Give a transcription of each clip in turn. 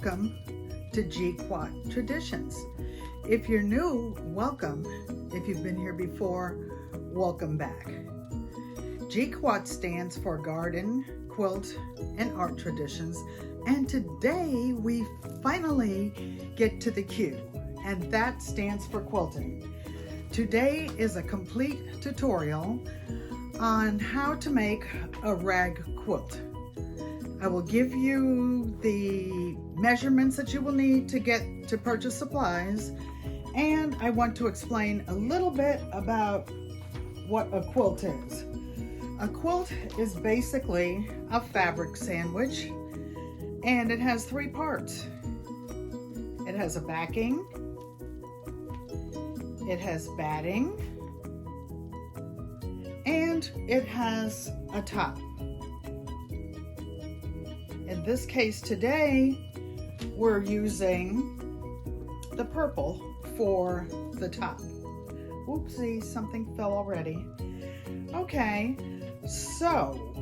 welcome to GQUAT Traditions. If you're new, welcome. If you've been here before, welcome back. GQUAT stands for Garden, Quilt, and Art Traditions, and today we finally get to the Q, and that stands for quilting. Today is a complete tutorial on how to make a rag quilt. I will give you the measurements that you will need to purchase supplies, and I want to explain a little bit about what a quilt is. A quilt is basically a fabric sandwich, and it has three parts. It has a backing, it has batting, and it has a top. In this case today, we're using the purple for the top. Oopsie, something fell already. Okay, so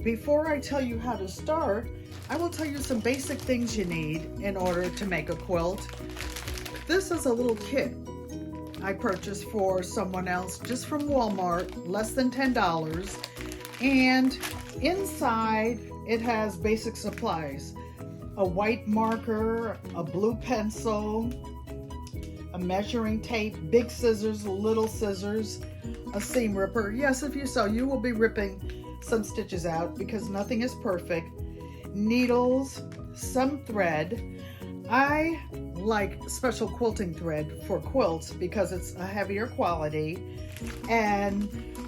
before I tell you how to start, I will tell you some basic things you need in order to make a quilt. This is a little kit I purchased for someone else just from Walmart, less than $10, and inside it has basic supplies: a white marker, a blue pencil, a measuring tape, big scissors, little scissors, a seam ripper. Yes, if you sew, you will be ripping some stitches out because nothing is perfect. Needles, some thread. I like special quilting thread for quilts because it's a heavier quality. And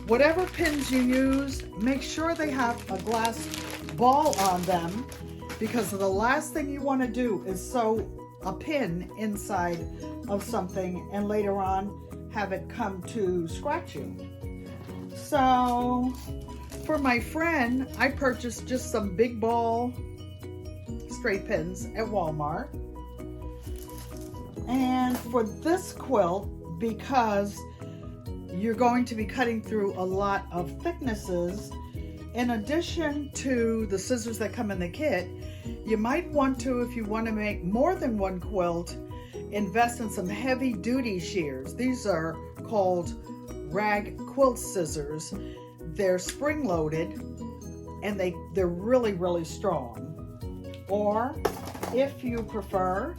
whatever pins you use, make sure they have a glass ball on them, because the last thing you want to do is sew a pin inside of something and later on have it come to scratch you. So for my friend, I purchased just some big ball straight pins at Walmart. And for this quilt, because you're going to be cutting through a lot of thicknesses, in addition to the scissors that come in the kit, you might want to, if you want to make more than one quilt, invest in some heavy duty shears. These are called rag quilt scissors. They're spring loaded and they're really, really strong. Or if you prefer,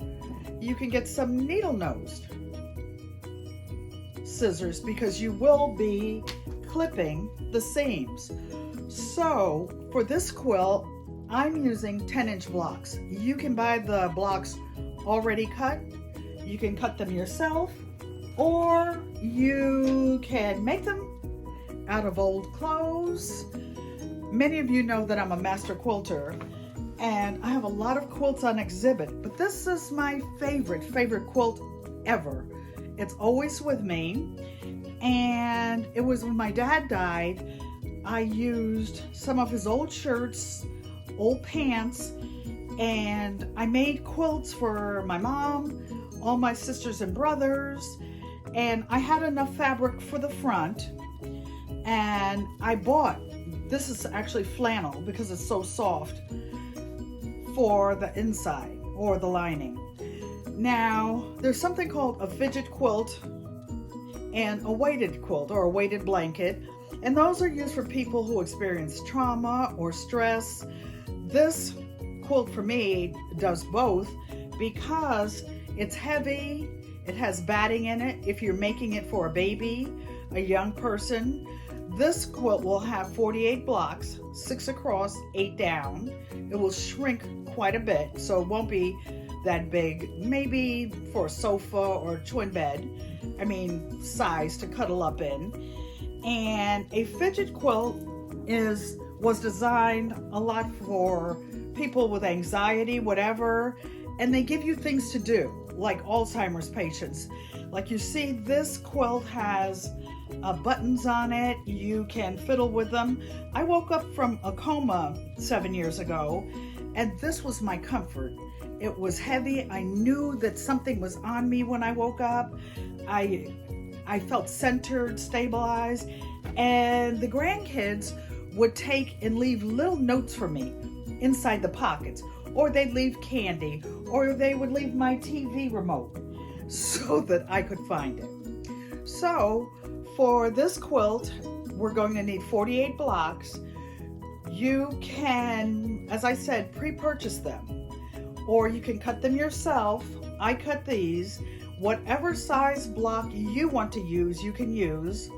you can get some needle nosed scissors because you will be clipping the seams. So for this quilt, I'm using 10-inch blocks. You can buy the blocks already cut. You can cut them yourself, or you can make them out of old clothes. Many of you know that I'm a master quilter, and I have a lot of quilts on exhibit, but this is my favorite quilt ever. It's always with me, and it was when my dad died. I used some of his old shirts, old pants, and I made quilts for my mom, all my sisters and brothers, and I had enough fabric for the front, and I bought, this is actually flannel because it's so soft, for the inside or the lining. Now, there's something called a fidget quilt and a weighted quilt or a weighted blanket, and those are used for people who experience trauma or stress. This quilt for me does both because it's heavy, it has batting in it. If you're making it for a baby, a young person, this quilt will have 48 blocks, 6 across, 8 down. It will shrink quite a bit, so it won't be that big. Maybe for a sofa or a twin bed, size to cuddle up in. And a fidget quilt was designed a lot for people with anxiety, whatever, and they give you things to do, like Alzheimer's patients. Like you see, this quilt has buttons on it. You can fiddle with them. I woke up from a coma 7 years ago, and this was my comfort. It was heavy. I knew that something was on me when I woke up. I felt centered, stabilized, and the grandkids would take and leave little notes for me inside the pockets. or they'd leave candy, or they would leave my TV remote so that I could find it. So for this quilt, we're going to need 48 blocks. You can, as I said, pre-purchase them, or you can cut them yourself. I cut these. Whatever size block you want to use, you can use.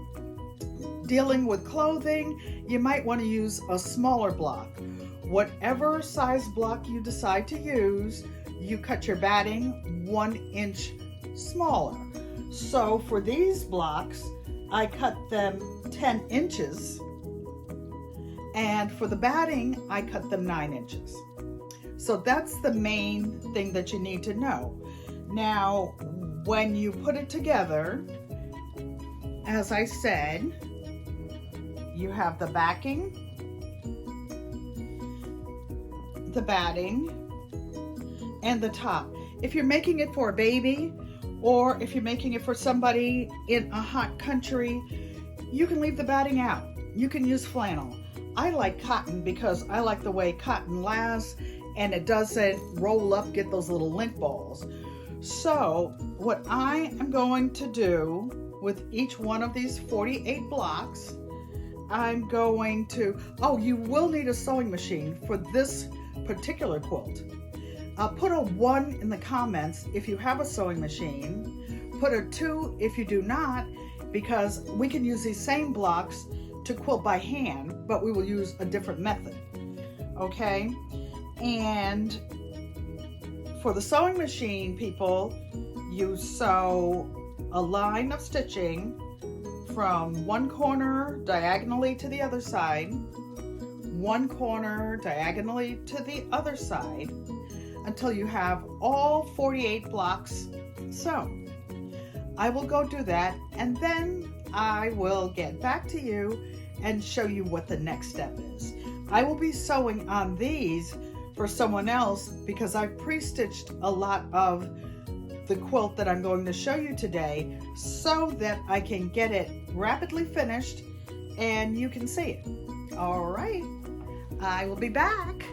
Dealing with clothing, you might want to use a smaller block. Whatever size block you decide to use, you cut your batting 1 inch smaller. So for these blocks, I cut them 10 inches, and for the batting, I cut them 9 inches. So that's the main thing that you need to know. Now, when you put it together, as I said, you have the backing, the batting, and the top. If you're making it for a baby, or if you're making it for somebody in a hot country, you can leave the batting out. You can use flannel. I like cotton because I like the way cotton lasts and it doesn't roll up, get those little lint balls. So what I am going to do with each one of these 48 blocks, I'm going to, you will need a sewing machine for this particular quilt. Put a 1 in the comments if you have a sewing machine. Put a 2 if you do not, because we can use these same blocks to quilt by hand, but we will use a different method. Okay? And for the sewing machine, people, you sew a line of stitching from one corner diagonally to the other side, one corner diagonally to the other side, until you have all 48 blocks sewn. I will go do that, and then I will get back to you and show you what the next step is. I will be sewing on these for someone else because I've pre-stitched a lot of the quilt that I'm going to show you today so that I can get it rapidly finished and you can see it. All right, I will be back.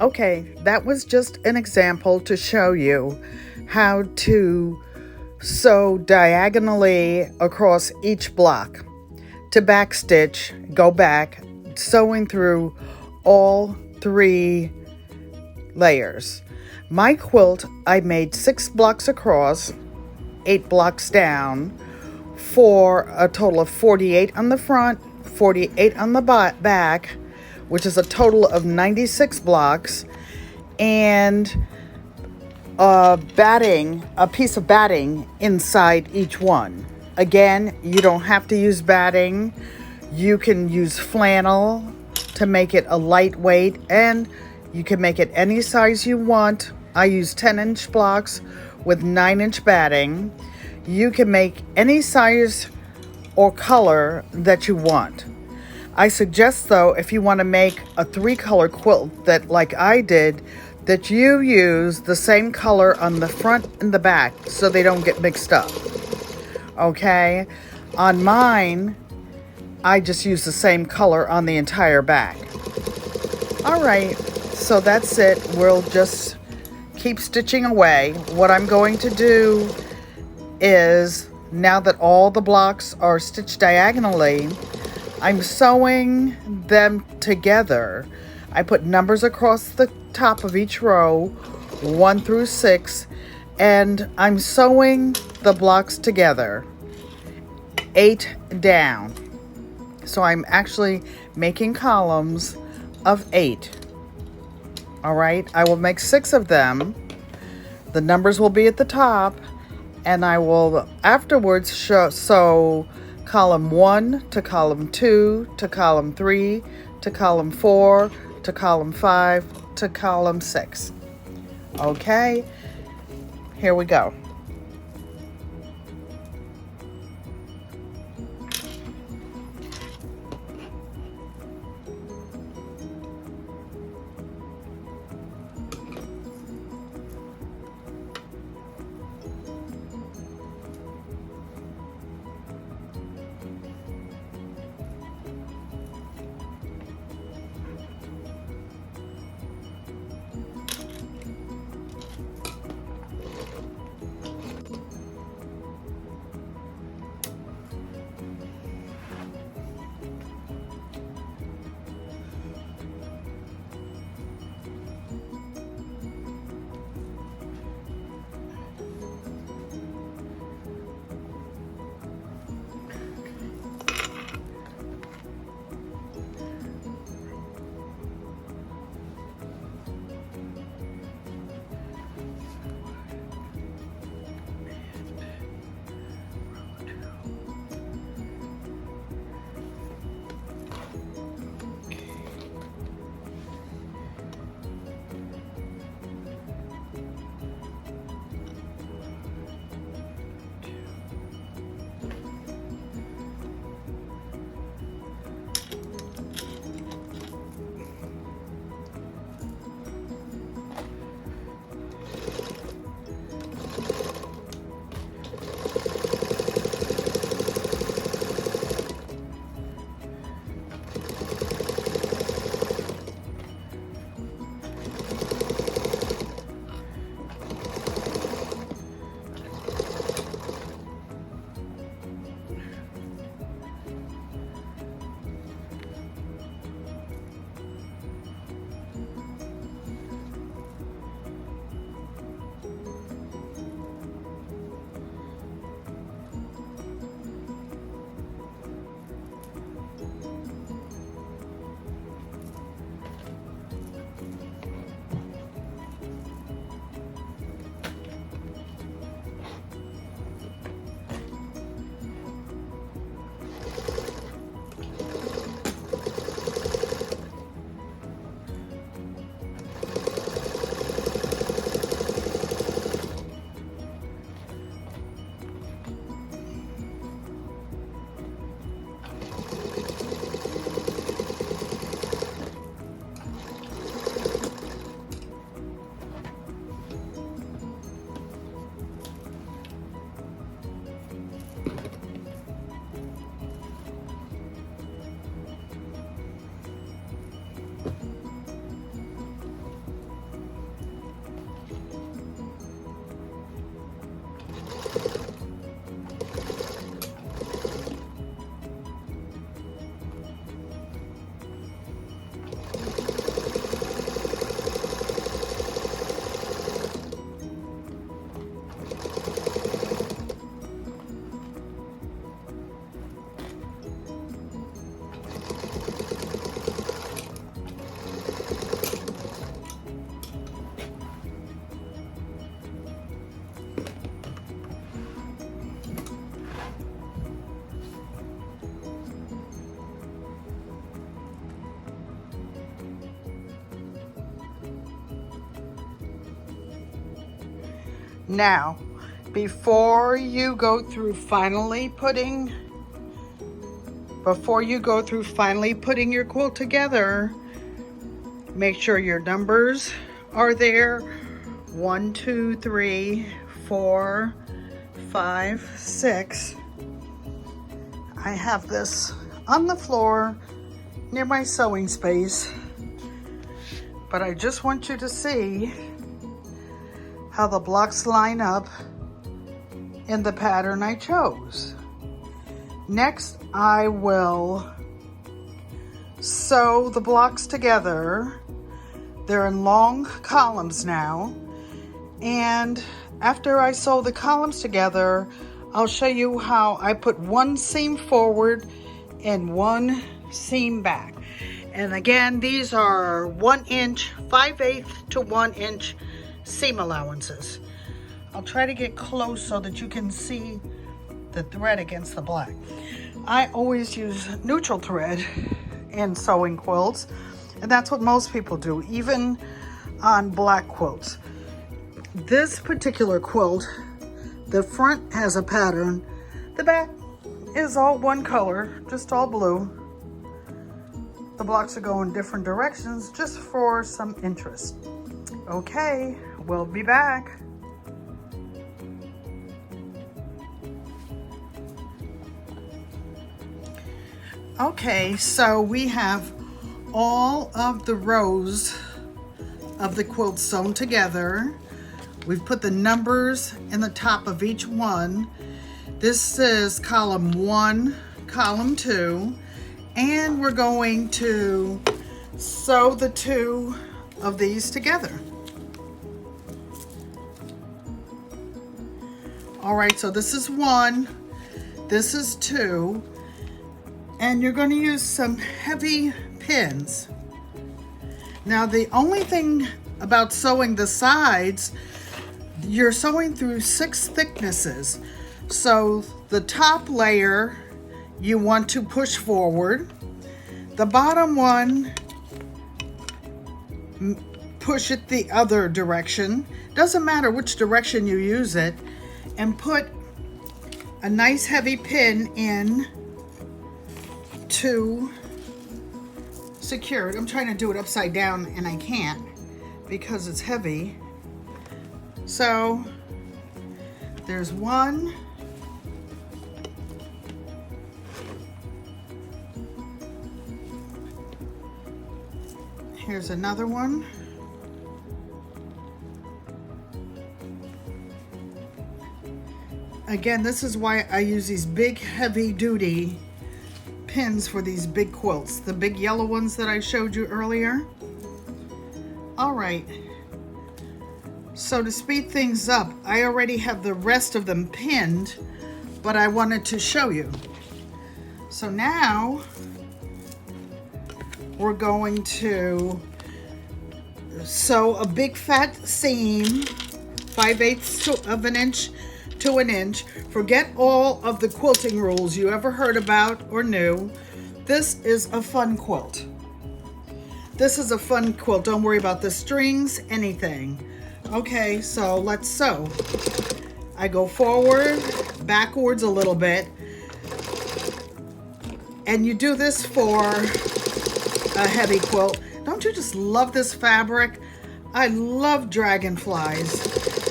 Okay, that was just an example to show you how to sew diagonally across each block. To backstitch, go back, sewing through all 3 layers. My quilt, I made 6 blocks across, 8 blocks down, for a total of 48 on the front, 48 on the back, which is a total of 96 blocks, and a piece of batting inside each one. Again, you don't have to use batting. You can use flannel to make it a lightweight, and you can make it any size you want. I use 10-inch blocks with 9-inch batting. You can make any size or color that you want. I suggest, though, if you want to make a 3-color quilt that like I did, that you use the same color on the front and the back so they don't get mixed up. Okay? On mine, I just use the same color on the entire back. All right, so that's it. We'll just keep stitching away. What I'm going to do is, now that all the blocks are stitched diagonally, I'm sewing them together. I put numbers across the top of each row, 1 through 6, and I'm sewing the blocks together, 8 down. So I'm actually making columns of 8. All right, I will make 6 of them. The numbers will be at the top, and I will afterwards sew column 1 to column 2 to column 3 to column 4 to column 5 to column 6. Okay, here we go. Now, before you go through finally putting your quilt together, make sure your numbers are there. 1, 2, 3, 4, 5, 6. I have this on the floor near my sewing space, but I just want you to see how the blocks line up in the pattern I chose. Next, I will sew the blocks together. They're in long columns now, and after I sew the columns together, I'll show you how I put one seam forward and one seam back. And again, these are 1 inch, 5/8 to 1 inch seam allowances. I'll try to get close so that you can see the thread against the black. I always use neutral thread in sewing quilts, and that's what most people do, even on black quilts. This particular quilt, the front has a pattern, the back is all one color, just all blue. The blocks are going different directions just for some interest. Okay, we'll be back. Okay, so we have all of the rows of the quilt sewn together. We've put the numbers in the top of each one. This is column 1, column 2, and we're going to sew the 2 of these together. All right, so this is 1, this is 2, and you're going to use some heavy pins. Now, the only thing about sewing the sides, you're sewing through 6 thicknesses. So the top layer you want to push forward. The bottom one, push it the other direction. Doesn't matter which direction you use it. And put a nice heavy pin in to secure it. I'm trying to do it upside down and I can't because it's heavy. So there's one. Here's another one. Again, this is why I use these big heavy duty pins for these big quilts, the big yellow ones that I showed you earlier. All right, so to speed things up, I already have the rest of them pinned, but I wanted to show you. So now we're going to sew a big fat seam, 5/8 of an inch to an inch. Forget all of the quilting rules you ever heard about or knew. This is a fun quilt. This is a fun quilt. Don't worry about the strings, anything. Okay, so let's sew. I go forward, backwards a little bit. And you do this for a heavy quilt. Don't you just love this fabric? I love dragonflies.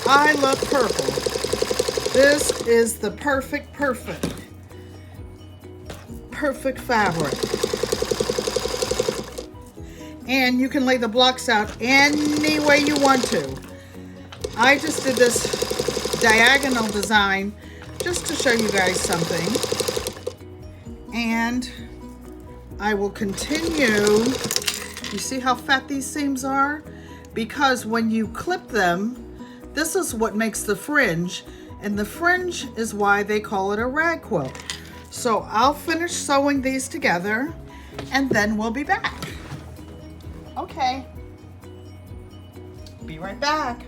I love purple. This is the perfect fabric. And you can lay the blocks out any way you want to. I just did this diagonal design just to show you guys something. And I will continue. You see how fat these seams are? Because when you clip them, this is what makes the fringe, and the fringe is why they call it a rag quilt. So I'll finish sewing these together and then we'll be back. Okay, be right back.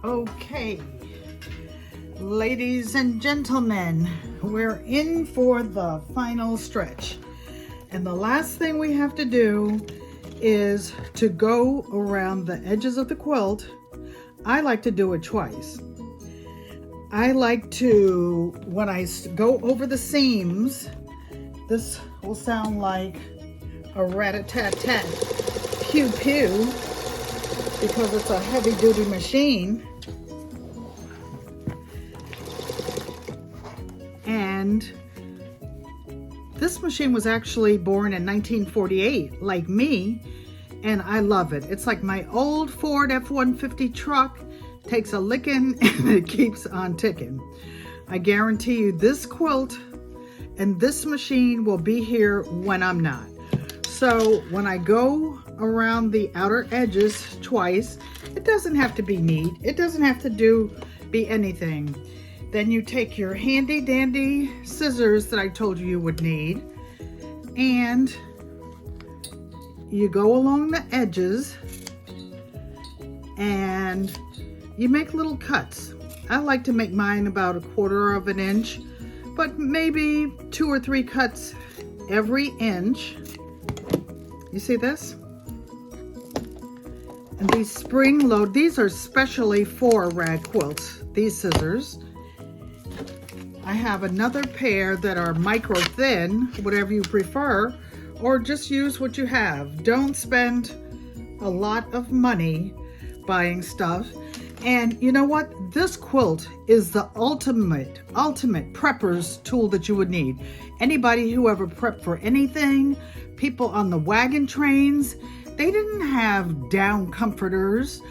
Okay, ladies and gentlemen, we're in for the final stretch. And the last thing we have to do is to go around the edges of the quilt. I like to do it twice. I like to, when I go over the seams, this will sound like a rat-a-tat-tat, pew-pew, because it's a heavy-duty machine. And this machine was actually born in 1948, like me, and I love it. It's like my old Ford F-150 truck, takes a licking and it keeps on ticking. I guarantee you this quilt and this machine will be here when I'm not. So when I go around the outer edges twice, it doesn't have to be neat. It doesn't have to be anything. Then you take your handy dandy scissors that I told you would need, and you go along the edges and you make little cuts. I like to make mine about 1/4 of an inch, but maybe 2 or 3 cuts every inch. You see this? And these spring load, these are specially for rag quilts, these scissors. I have another pair that are micro thin, whatever you prefer, or just use what you have. Don't spend a lot of money buying stuff. And you know what? This quilt is the ultimate prepper's tool that you would need. Anybody who ever prepped for anything, people on the wagon trains, they didn't have down comforters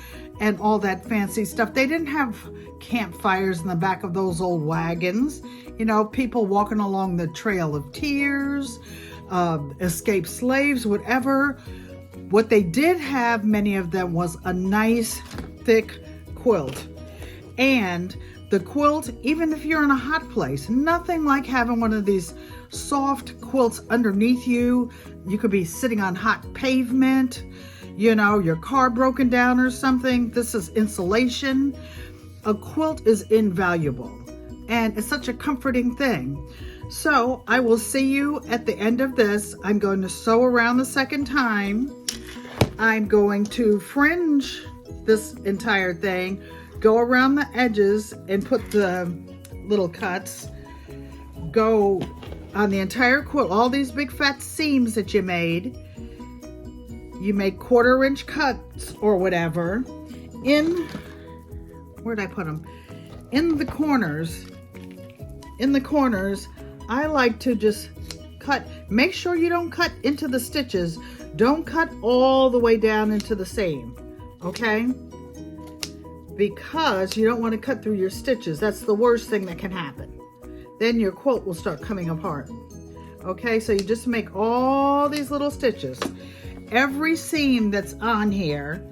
and all that fancy stuff. They didn't have campfires in the back of those old wagons. You know, people walking along the Trail of Tears, escaped slaves, whatever. What they did have, many of them, was a nice thick quilt. And the quilt, even if you're in a hot place, nothing like having one of these soft quilts underneath you. You could be sitting on hot pavement, you know, your car broken down or something. This is insulation. A quilt is invaluable, and it's such a comforting thing. So I will see you at the end of this. I'm going to sew around the second time. I'm going to fringe this entire thing, go around the edges and put the little cuts, go on the entire quilt, all these big fat seams that you made. You make 1/4 inch cuts or whatever in, where'd I put them? In the corners. In the corners, I like to just cut. Make sure you don't cut into the stitches. Don't cut all the way down into the seam, okay? Because you don't want to cut through your stitches. That's the worst thing that can happen. Then your quilt will start coming apart. Okay, so you just make all these little stitches. Every seam that's on here,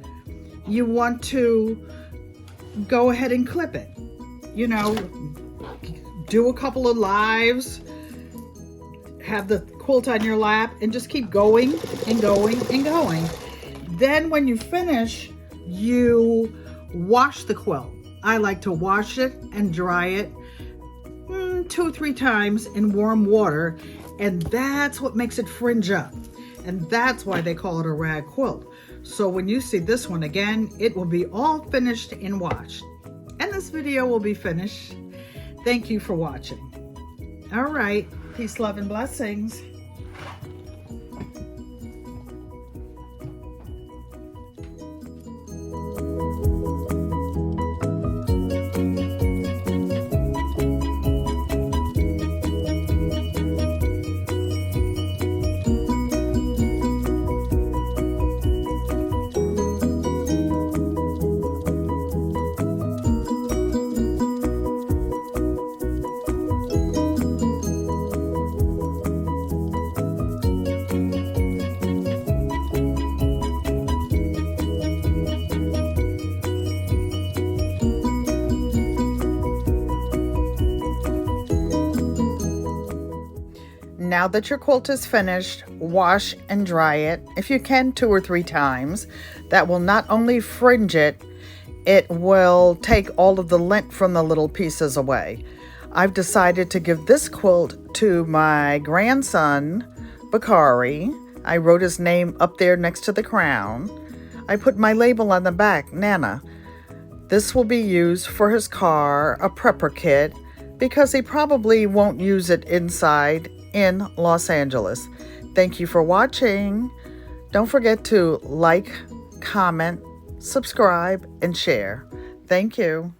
you want to go ahead and clip it. You know, do a couple of lives, have the quilt on your lap, and just keep going and going and going. Then when you finish, you wash the quilt. I like to wash it and dry it 2 or 3 times in warm water, and that's what makes it fringe up. And that's why they call it a rag quilt. So when you see this one again, it will be all finished and washed. And this video will be finished. Thank you for watching. All right, peace, love, and blessings. Now that your quilt is finished, wash and dry it, if you can, 2 or 3 times. That will not only fringe it, it will take all of the lint from the little pieces away. I've decided to give this quilt to my grandson Bakari. I wrote his name up there next to the crown. I put my label on the back, Nana. This will be used for his car, a prepper kit, because he probably won't use it inside in Los Angeles. Thank you for watching. Don't forget to like, comment, subscribe, and share. Thank you.